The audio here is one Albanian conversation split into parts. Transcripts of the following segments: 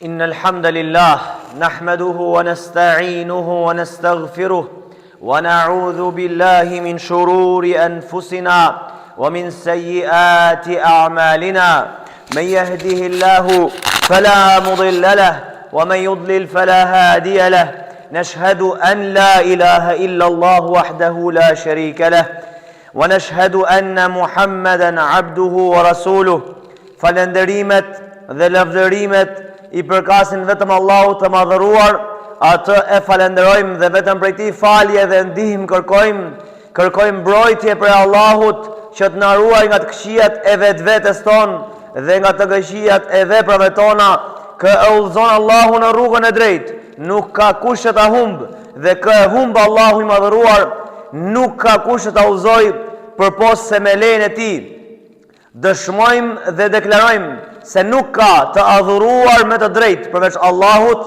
إن الحمد لله نحمده ونستعينه ونستغفره ونعوذ بالله من شرور أنفسنا ومن سيئات أعمالنا من يهده الله فلا مضل له ومن يضلل فلا هادي له نشهد أن لا إله إلا الله وحده لا شريك له ونشهد أن محمدا عبده ورسوله falënderimet dhe lavdërimet I përkasin vetëm Allahut të madhëruar, atë e falenderojmë dhe vetëm prej tij falje dhe ndihmë kërkojmë mbrojtje prej Allahut që të na ruaj nga të këqijat e vetvetes tonë dhe nga të këqijat e veprave tona, kë e udhëzon Allahu në rrugën e drejtë, nuk ka kush që ta humb dhe kë e humb Allahu I madhëruar, nuk ka kush që ta udhëzoj përpos se me lejen e tij. Dëshmojmë dhe deklarojmë se nuk ka të adhuruar me të drejtë përveç Allahut,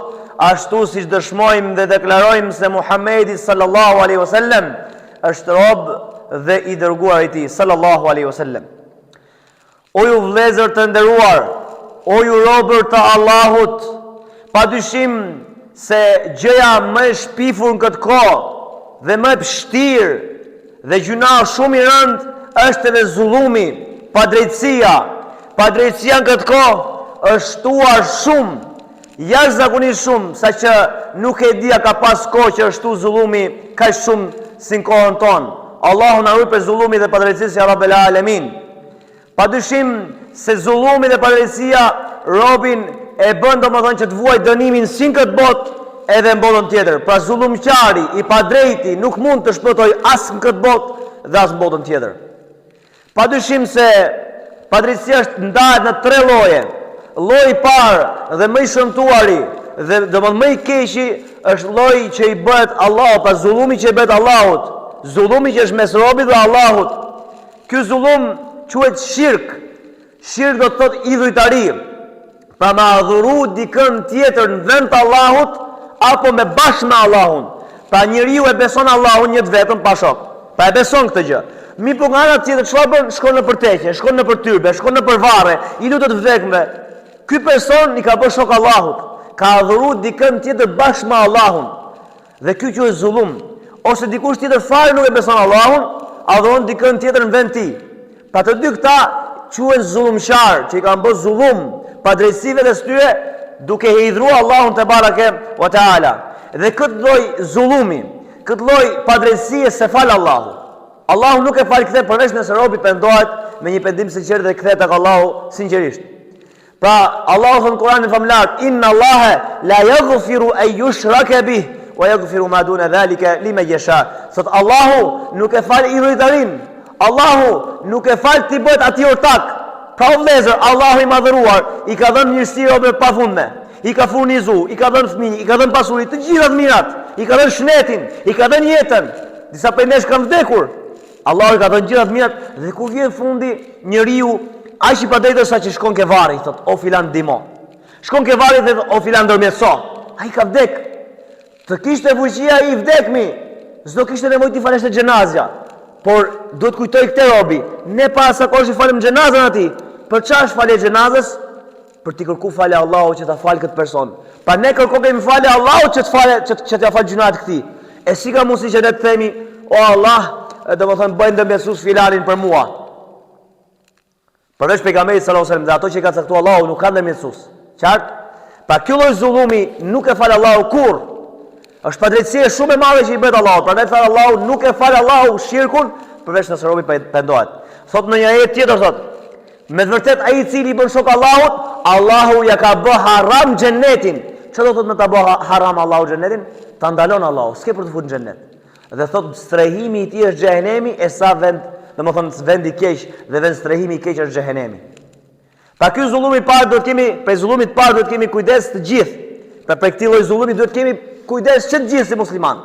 ashtu siç dëshmojmë dhe deklarojmë se Muhamedi sallallahu alaihi wasallam është rob dhe I dërguar I tij sallallahu alaihi wasallam. O ju vëllezër të nderuar, o ju robër të Allahut, padyshim se gjëja më e shpifur në këtë kohë dhe më e vështirë dhe gjuna shumë I rëndë është edhe zullumi, padrejtësia në këtë kohë është shtuar shumë, jashtëzakonisht shumë, saqë nuk e dia ka pas kohë që është shtu zullumi kaq shumë si në kohën tonë. Allahu na ruaj për zullumi dhe padrejtësisë ya Rabbel Alamin. Padyshim se zullumi dhe padrejtësia robin e bën domethënë që të vuajë dënimin si në këtë botë edhe në botën tjetër. Pra zullumqari I padrejti nuk mund të shpëtojë as në këtë botë dhe as në botën tjetër. Padyshim se padrejtësia është ndahet në 3 lloje. Lloji I parë dhe më I shëmtuari dhe domosdoshmë më I keqi është lloji që I bëhet Allahut, pa zullumi që I bëhet Allahut, zullumi që është mes robit dhe Allahut. Ky zullum quhet shirk. Shirk do të thotë idhujtari. Pra me adhuru dikën tjetër në vend të Allahut apo me bashkë me Allahun. Pra njeriu e beson Allahun një vetëm pa shok. Pa e beson këtë gjë. Mi po nga ana tjetër çfarë bën? Shkon në përteqje, shkon në përtyrbe, shkon në përvarre, I lutet vdekme. Ky person I ka bërë shok Allahut, ka adhuruar dikën tjetër bashkë me Allahun. Dhe ky quhet zullum. Ose dikush tjetër fare nuk e beson Allahun, adhuron dikën tjetër në vend tij. Pa të dy këta quhen zullumqar, që I kanë bërë zullum padrejtësive dhe tyre duke I hidhruar Allahun te barake wa taala. Dhe këtë lloj zullumi, këtë lloj padrejtësie se fal Allahu. Allahu nuk e fal këtë përveç nëse robi pendohet me një pendim sinqert dhe kthehet tek Allahu sinqerisht. Pra Allahu thon Kur'anin famlar, inna Allaha la yaghfiru an yushraka bih wa yaghfiru ma duna dhalika liman yasha. Sot Allahu nuk e fal idhujtarin. Allahu nuk e fal ti bëhet atij ortak. Pra vëllezër, Allahu I madhëruar I ka dhënë mirësi robëve pafundme. I ka furnizuar, I ka dhënë fëmijë, I ka dhënë pasuri, të gjitha të mirat, I ka dhënë shnetin, I ka dhënë jetën. Disa prej nesh kanë vdekur. Allahu I ka dhënë gjitha të mirat dhe kur vjen fundi njeriu aq I padrejtë sa që shkon ke varri, thot o filan ndihmo. Shkon ke varri dhe o filan ndërmjetëso. Ai ka vdek. Të kishte fuqia I vdekmi, s'do kishte nevojë të falësh xhenazja. Por duhet kujtoj këtë robi, ne para sa kohësh I falem xhenazën atij. Për çfarë falë xhenazës? Për t'i kërku falë Allahut që ta fal këtë person. Pa ne kërkojmë falë Allahut që të falë që t'ia fal gjunat këtij. E si ka mundësi që ne të themi, o Allah, domethënë bëjnë ndërmjetësues filanin për mua. Përveç pejgamberit sallallahu alajhi wasallam dhe ato që ka caktuar Allahu nuk kanë ndërmjetësues. Qartë? Pa ky lloj zullumi nuk e fal Allahu kurr. Është padrejtësie shumë e madhe që I bëhet Allahut. Prandaj thar Allahu nuk e fal Allahu shirkun përveç nëse robi pendohet. Thot në një ajet tjetër thot, me vërtet ai I cili I bën shok Allahut, Allahu ja ka bë haram xhenetin. Çfarë do thot me ta bë haram Allahu xhenetin? Ta ndalon Allahu, s'ke për të futur në xhenet. Dhe thot strehimi I tij është xhehenemi, e sa vend, domethënë vendi I keq dhe vend strehimi I keq është xhehenemi. Pa ky zullumi I parë do të kemi, për zullumit të parë do të kemi kujdes të gjithë. Për këtij lloj zullumi duhet të kemi kujdes që të gjithë si musliman.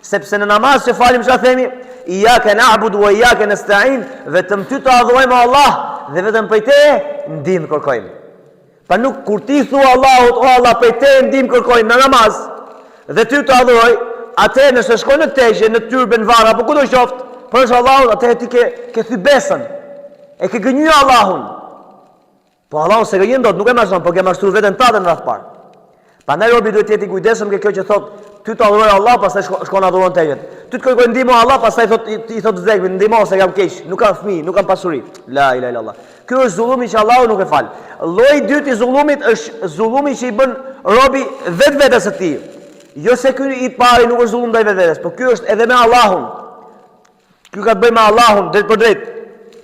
Sepse në namaz që falim çfarë themi? Iyyaka na'budu wa iyyaka nasta'in, vetëm ty të adhurojmë Allah dhe vetëm prej teje ndihmë kërkojmë. Pa nuk kur ti thua Allahut, o Allah, prej teje ndihmë kërkojmë në namaz dhe ty të adhuroj, atë nëse shkon në teqe, në tyrbe, në varr apo kudo qoftë, për Allahut, atë ti ke thy besën. E ke gënjur Allahun. Po Allahu se gënjen dot, nuk e mashtron, por ke mashtruar veten tatë në radh parë. Prandaj robi duhet të jetë i kujdesshëm ke kjo që thot, ty të adhuroj Allah, pastaj shkon adhuron tejet. Ty të kërkoj ndihmë Allah, pastaj i thot zgjek, ndihmo se kam keq, nuk kam fëmijë, nuk kam pasuri. La ilaha illallah. Ky është zullumi që Allahu nuk e fal. Lloji i dytë i zullumit është zullumi që i bën robi vetvetes së tij. Jo se ky i pari nuk është zullum ndaj vetvetes, por ky është edhe me Allahun. Ky ka të bëjë me Allahun drejt për drejt.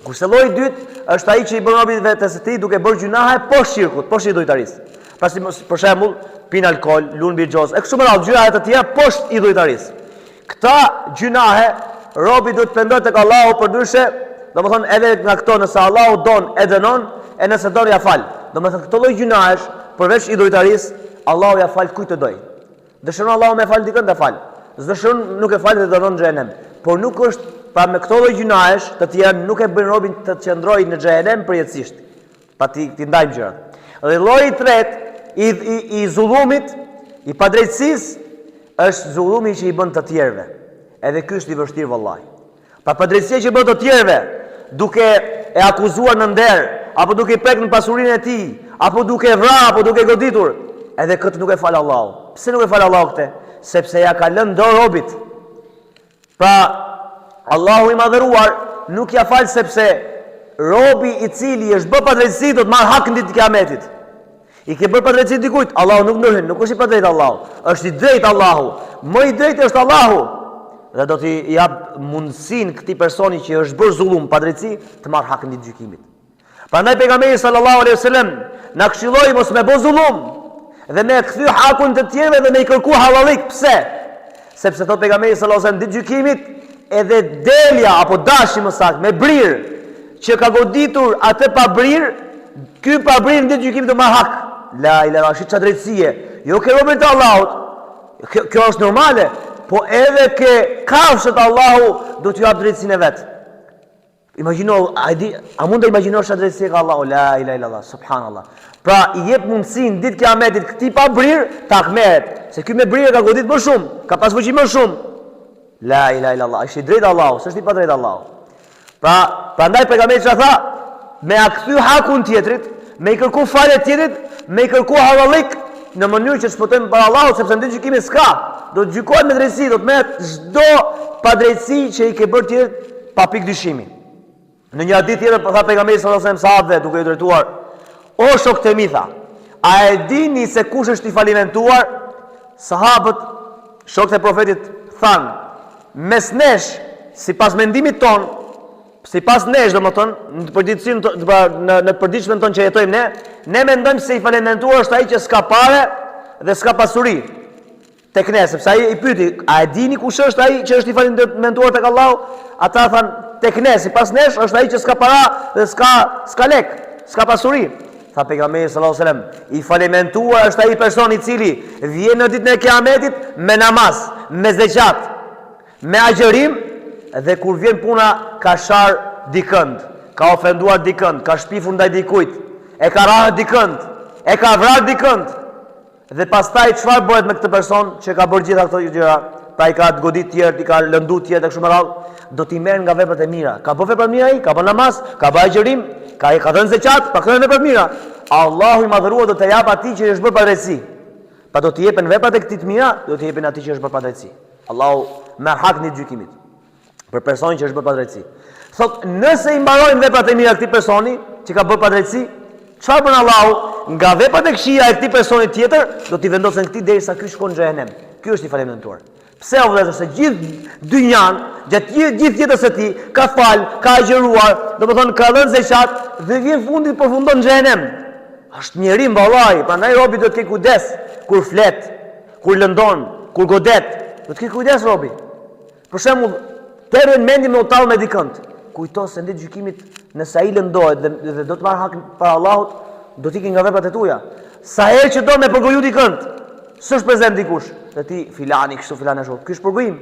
Kurse lloji i dytë është ai që i bën robi vetes së tij duke bërë gjunahe poshtë shirkut, poshtë idhujtarisë. Pasi për shembull, pin alkool, lun birxhoz, e kështu me radhë gjëra të tjera poshtë idhujtarisë. Këta gjunahe robi duhet të pendojë tek Allahu përndryshe, domethënë edhe nga këto nëse Allahu don e dënon, e nëse don ja fal. Domethënë këto lloj gjunahesh përveç idhujtarisë, Allahu ja fal kujt të doj. Dëshiron Allahu me fal dikën të fal. Dëshiron nuk e fal dhe dënon në xhenem. Por nuk është pa me këto lloj gjunahesh të tjera nuk e bën robin të qëndrojë në xhenem përjetësisht. Pa ti ndajmë gjërat. Dhe lloji i tretë i zullumit, i padrejtësisë është zullumi që i bën të tjerëve. Edhe ky është i vështirë vallahi. Pa padrejtësia që bën të tjerëve, duke e akuzuar në nder, apo duke i prekur në pasurinë e tij, apo duke vrarë, apo duke goditur, edhe këtë nuk e fal Allahu. Pse nuk e fal Allahu këtë? Sepse ja ka lënë dorë robit. Pra Allahu i madhëruar nuk ja fal sepse robi i cili është bërë padrejtësi do të marr hak në ditën e Kiametit. I ke bërë padrejtësi dikujt, Allahu nuk ndërhin, nuk është i padrejtë Allahu, është i drejtë Allahu. Më i drejtë është Allahu. Dhe do t'i jap mundësinë këtij personi që është bërë zullum, padrejtësi, të marr hak në ditën e gjykimit. Prandaj pejgamberi sallallahu alaihi wasallam na këshilloi mos me bë zullum dhe me kthy hakun të tjerëve dhe me i kërku hallallik. Pse? Sepse thot pejgamberi sallallahu alaihi wasallam ditë gjykimit edhe delja apo dashi më saktë me brir që ka goditur atë pa brir, ky pa brir në ditë gjykimit do marr hak. La ilaha illallah, çfarë drejtësie. Jo ke robën e Allahut. Kjo është normale, po edhe ke kafshët Allahu do t'ju jap drejtësinë vet. Imagjino, a mund të imagjinosh çfarë drejtësie ka Allahu? La ilaha illallah, subhanallah. Pra i jep mundësinë ditë Kiametit këtij pa brir ta merret, se ky me brir ka godit më shumë, ka pas fuqi më shumë. La ilaha illallah, është i drejtë Allahu, s'është i pa drejtë Allahu. Pra, prandaj pejgamberi çfarë tha? Me a kthy hakun tjetrit, me i kërku falje tjetrit, me i kërku hallallik në mënyrë që të shpëtojmë para Allahut, sepse në ditë gjykimit s'ka. Do të gjykohet me drejtësi, do të merret çdo padrejtësi që i ke bërë tjetrit pa pikë dyshimi. Në një hadith tjetër tha pejgamberi sallallahu alajhi wasallam sahabëve duke i drejtuar: "O shok të mi, tha, a e dini se kush është i falimentuar?" Sahabët, shokët e profetit thanë: "Mes nesh, sipas mendimit ton, sipas nesh, domethënë, në përditësinë në përditshmën tonë që jetojmë ne mendojmë se i falimentuar është ai që s'ka parë dhe s'ka pasuri." Tek ne, sepse ai i pyeti: "A e dini kush është ai që është i falimentuar tek Allahu?" Ata thanë: "Tek ne, sipas nesh, është ai që s'ka para dhe s'ka lek, s'ka pasuri." Tha pejgamberi sallallahu alajhi wasallam: "I falimentuar është ai person i cili vjen në ditën e Kiametit me namaz, me zeqat, me agjërim dhe kur vjen puna ka shar dikënd, ka ofenduar dikënd, ka shpifur ndaj dikujt, e ka rrahur dikënd, e ka vrarë dikënd. Dhe pastaj çfarë bëhet me këtë person që ka bërë gjitha këto gjëra? Pra i ka godit tjerë, i ka lëndu tjerë e kështu me radhë, do t'i merr nga veprat e mira. Ka bërë vepra të mira ai, ka bërë namaz, ka bërë agjërim, ka dhënë zeqat, pa këto vepra të mira. Allahu i madhëruar do të jap atij që është bërë padrejtësi. Pa do t'i jepen veprat e këtij të mira, do t'i jepen atij që është bërë padrejtësi. Allahu merr hak në gjykimit për personin që është bërë padrejtësi. Thot, nëse i mbarojnë veprat e mira këtij personi që ka bërë padrejtësi, çfarë bën Allahu? Nga veprat e këqija e këtij personi tjetër, do t'i vendosen këtij derisa ky shkon në xhenem. Ky është i falimentuar. Pse o vëllezër, se gjithë dynjan, gjithë jetës së tij ka fal, ka agjëruar, domethënë ka dhënë zeqat dhe vjen fundi përfundon në xhenem. Është njerim vallahi, prandaj robi duhet të ketë kujdes kur flet, kur lëndon, kur godet. Do të ketë kujdes robi. Për shembull, terën mendin me u tall me dikënd. Kujto se në gjykimit nëse ai lëndohet dhe do të marr hak para Allahut, do të ikë nga veprat e tua. Sa herë që do me përgoju dikënd, s'është prezant dikush, dhe ti filani kështu filani ashtu. Ky është përgojim.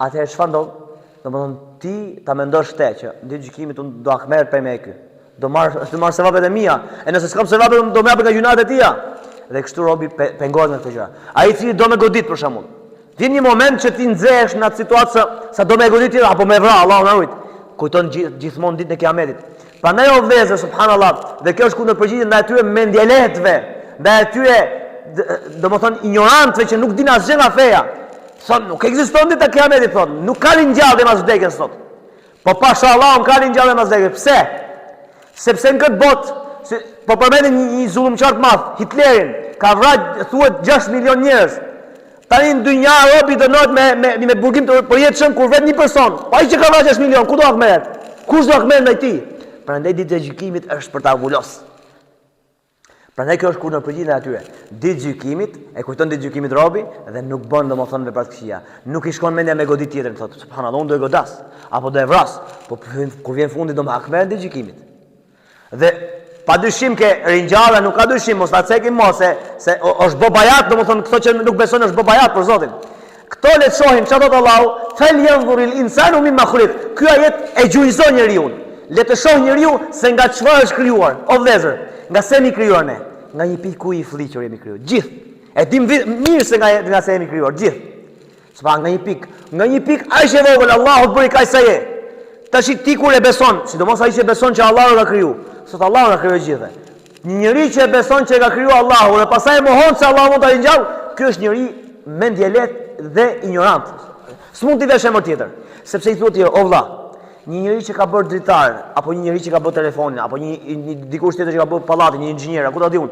Atëherë çfarë ndodh? Domethënë ti ta mendosh te që në gjykimin unë do akmerr për me kë. Do marr sevapet e mia. E nëse s'kam sevapet do më japë nga gjunat e tia. Dhe kështu robi pengohet nga këtë gjë. Ai i cili do me godit për shembull. Vjen një moment që ti nxehesh në atë situatë sa do me godit apo me vra, Allahu na rujt. Kujton gjithmonë ditën e Kiametit. Prandaj o vëllezër, subhanallahu, dhe kjo është kundër përgjigjes ndaj atyre mendjelehtëve, ndaj atyre domethënë ignorantëve që nuk dinë asgjë nga feja. Thonë nuk ekziston ditë e Kiametit, thonë, nuk ka ringjallje mas vdekjes sot. Po pashallah ka ringjallje mas vdekjes. Pse? Sepse në këtë botë, po përmendin një zullumçar të madh, Hitlerin, ka vrarë thuhet 6 milion njerëz. Tani në dynja robi dënohet me burgim të përjetshëm kur vetëm një person. Pa ai që ka vrarë 6 milion, ku do ta merret? Kush do ta merret ndaj tij? Prandaj ditë e gjykimit është për ta vulos. Prandaj kjo është kur në përgjithësi atyre. Ditë gjykimit, e kujton ditë gjykimit robi dhe nuk bën domethënë vepra të këqija. Nuk i shkon mendja me godit tjetër, thotë, subhanallahu, unë do e godas apo do e vras. Po kur vjen fundi do më akmer ditë gjykimit. Dhe pa dyshim ke ringjalla, nuk ka dyshim, mos ta cekim mos se është bobajat, domethënë këto që nuk besojnë është bobajat për Zotin. Këto le të shohim çfarë thot Allahu, "Fal yanzuril insanu mimma khuliq." Ky ajet e gjujzon njeriu. Le të shoh njeriu se nga çfarë është krijuar. O vëllezër, nga se jemi krijuar ne? Nga një pikë ujë i fllihur jemi krijuar. Gjithë. E dim mirë se nga se jemi krijuar, gjithë. Sepse nga një pikë aq e vogël Allahu të bëri kaq sa je. Tash ti kur e beson, sidomos ai që beson që Allahu ka kriju, sot Allahu ka krijuar gjithë. Një njeri që e beson që e ka krijuar Allahu dhe pastaj mohon se Allahu mund ta ringjall, ky është njeri mendje lehtë dhe ignorant. S'mund t'i vesh emër tjetër, sepse i thotë o vëlla, një njeri që ka bërë dritar, apo një njeri që ka bërë telefonin, apo një dikush tjetër që ka bërë pallatin, një inxhinier, ku ta di unë.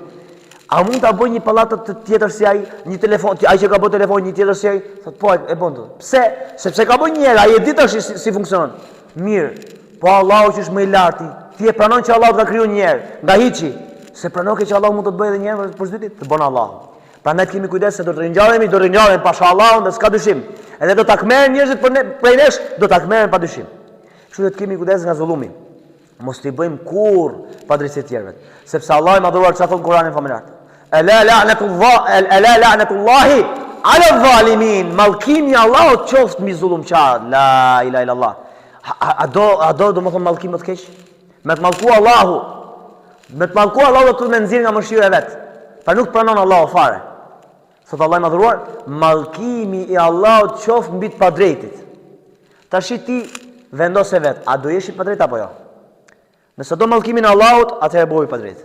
A mund ta bëj një pallat të tjetër si ai, një telefon, ai që ka bërë telefonin një tjetër si ai? Thotë po, e bën të. Pse? Sepse ka bërë një herë, ai e di tash si funksionon. Mirë, po Allahu që është më i larti, ti e pranon që Allahu ka krijuar një herë, nga hiçi, se pranon që Allahu mund të të bëjë edhe një herë për çdo ditë, të bën Allahu. Prandaj kemi kujdes se do të ringjallemi pasha Allahun dhe s'ka dyshim. Edhe do ta kmerren njerëzit prej nesh, do ta kmerren pa dyshim. Kështu do të kemi kujdes nga zullumi. Mos t'i bëjmë kurrë padrejtësi të tjerëve, sepse Allahu i madhëruar çfarë thon Kurani familjar. Ala la'natullahi 'ala adh-dhalimin. Mallkimi i Allahut qoftë mbi zullumçarët. La ilaha illallah. A do të thonë mallkim më të keq? Me të mallku Allahu. Me të mallku Allahu do të më nxjerr nga mëshira e vet. Pa nuk pranon Allahu fare. Sot Allah i madhëruar, mallkimi i Allahut qoftë mbi të padrejtit. Tash ti vendose vet, a do jesh i padrejt apo jo? Nëse do mallkimin e Allahut, atëherë bëj i padrejt.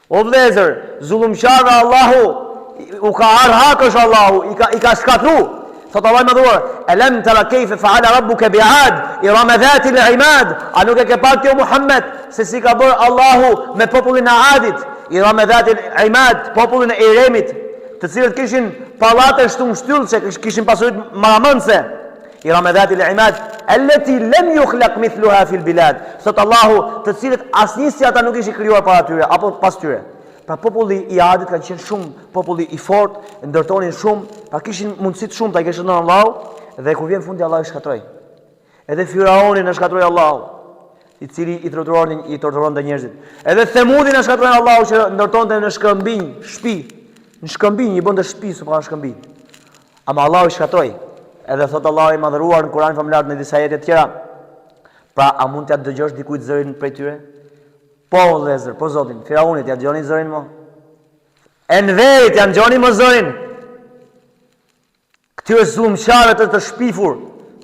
O vëllezër, zullumçarë Allahu u ka harhakësh Allahu, i ka shkatru. Thot Allah i madhuar, "Alam tara kayfa fa'ala rabbuka bi'ad irama dhati al-imad." A nuk e ke parë ti o Muhammed se si ka bërë Allahu me popullin e Adit, irama dhati al-imad, popullin e Iremit, të cilët kishin pallate shtullse, kishin pasuri maramëndse. Irama dhati al-imad allati lam yukhlaq mithluha fi al-bilad. Thot Allahu, të cilët asnjë si ata nuk ishin krijuar para tyre apo pas tyre. Pra populli i Adit kanë qenë shumë populli i fortë, ndërtonin shumë, pra kishin mundësi të shumta, i kishin dhënë Allahu dhe kur vjen fundi Allahu i shkatroi. Edhe Firaonin e shkatroi Allahu, i cili i torturonte njerëzit. Edhe Themudin e shkatroi Allahu që ndërtonte në shkëmbinj, shtëpi, në shkëmbinj i bënte shtëpi supa shkëmbinj. Ama Allahu i shkatroi. Edhe thot Allahu i madhëruar në Kur'an familjar në disa ajete të tjera. Pra a mund t'ja dëgjosh dikujt zërin prej tyre? Po vëllezër, po Zotin, Firaunit ja dëgjoni zërin mo? Enverit ja dëgjoni mo zërin? Këtyre zullumçarëve të shpifur,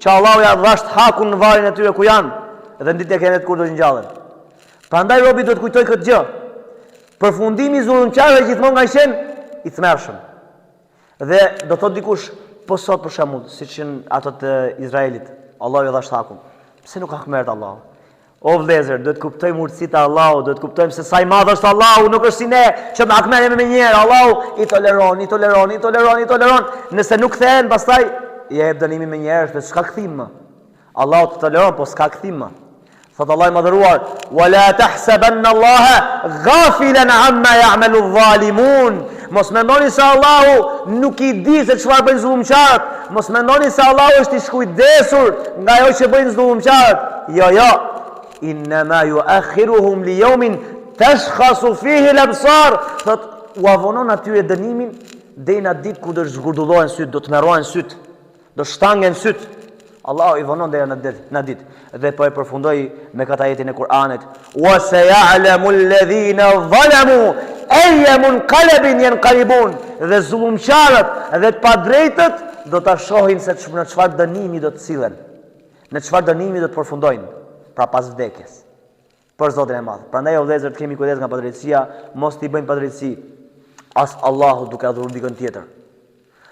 që Allahu ja dhasht hakun në varin e tyre ku janë, dhe në ditë e kiametit kur do të ngjallen. Prandaj robi duhet kujtoj këtë gjë. Përfundimi i zullumçarëve gjithmonë nga qenë i tmerrshëm. Dhe do thot dikush, po sot për shembull, siç janë ato të Izraelit, Allahu ja dhasht hakun. Pse nuk ka kmerrët Allahu? O vëllezër, duhet të kuptojmë urtësitë e Allahut, duhet të kuptojmë se sa i madh është Allahu, nuk është si ne që na akmerremi me njëherë. Allahu i toleron. Nëse nuk kthehen, pastaj i jep dënimin me njëherë, s'ka kthim më. Allahu të toleron, po s'ka kthim më. Thot Allah i madhëruar, "Wala tahsabanna Allaha ghafilan amma ya'malu adh-dhalimun." Mos mendoni se Allahu nuk i di se çfarë bëjnë zullumçarët. Mos mendoni se Allahu është i shkujdesur nga ajo që bëjnë zullumçarët. Jo. Innama yuakhiruhum li yawmin tashkhasu fihi al-absar. Thot u avonon atyre dënimin deri në ditë ku do zgurdullohen syt, do të merrohen syt, do shtangen syt. Allahu i vonon deri në ditë. Dhe po e përfundoi me këtë ajetin e Kur'anit, "Wa sayalamu alladhina zalamu ayya munqalabin yanqalibun." Dhe zullumçarët dhe të padrejtët do ta shohin se në çfarë dënimi do të sillen. Në çfarë dënimi do të përfundojnë, pra pas vdekjes. Për Zotin e Madh. Prandaj o vëllezër, të kemi kujdes nga padrejtësia, mos t'i bëjmë padrejtësi as Allahu duke adhuruar dikën tjetër.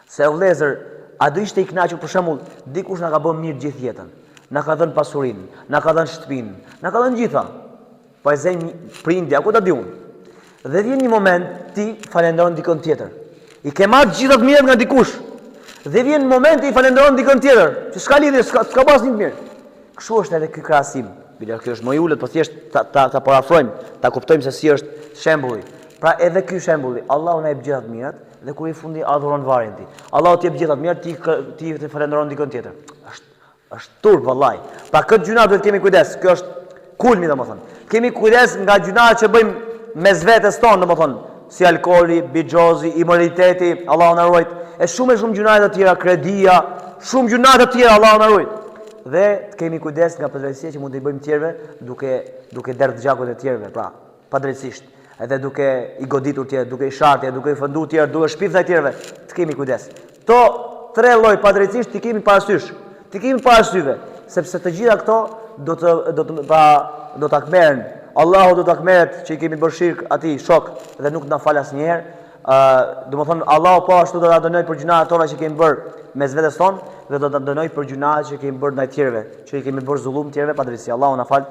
Se o vëllezër, a do ishte i kënaqur për shembull, dikush na ka bën mirë gjithë jetën. Na ka dhënë pasurinë, na ka dhënë shtëpinë, na ka dhënë gjitha. Po e zën prindja, ku ta di unë. Dhe vjen një moment ti falenderon dikën tjetër. I ke marrë gjitha të mirët nga dikush. Dhe vjen momenti i falenderon dikën tjetër, që s'ka lidhje, s'ka pas një të mirë. Kështu është edhe ky krahasim. Bile kjo është më i ulët, po thjesht ta parafrojmë, ta kuptojmë se si është shembulli. Pra edhe ky shembulli, Allahu na jep gjitha të mirat dhe kur i fundi adhuron varin ti. Allahu të jep gjitha të mirat, ti të falenderon dikën tjetër. Është turp vallaj. Pra këtë gjuna duhet kemi kujdes. Kjo është kulmi domethënë. Kemi kujdes nga gjunat që bëjmë mes vetes tonë domethënë, si alkooli, bixhozi, imoraliteti, Allahu na ruaj. E shumë gjuna të tjera, kredia, shumë gjuna të tjera, Allahu na ruaj. Dhe të kemi kujdes nga padrejtësia që mund të i bëjmë tjerëve duke derdhë gjakut e tjerëve, pra, padrejtësisht. Edhe duke i goditur tjerë, duke i shartë, duke i fëndu tjerë, duke shpifta tjerëve, të kemi kujdes. To tre lloj padrejtësisht të kemi parasysh. Të kemi parasyve, sepse të gjitha këto do ta kmerren. Allahu do ta kmerret që i kemi bërë shirk atij shok dhe nuk na fal asnjëherë. Domethënë Allahu po ashtu do ta dënoj për gjunat tona që kemi bërë mes vetes tonë dhe do ta dënoj për gjunat që kemi bërë ndaj tjerëve, që i kemi bërë zullum tjerëve padrejtësi. Allahu na fal.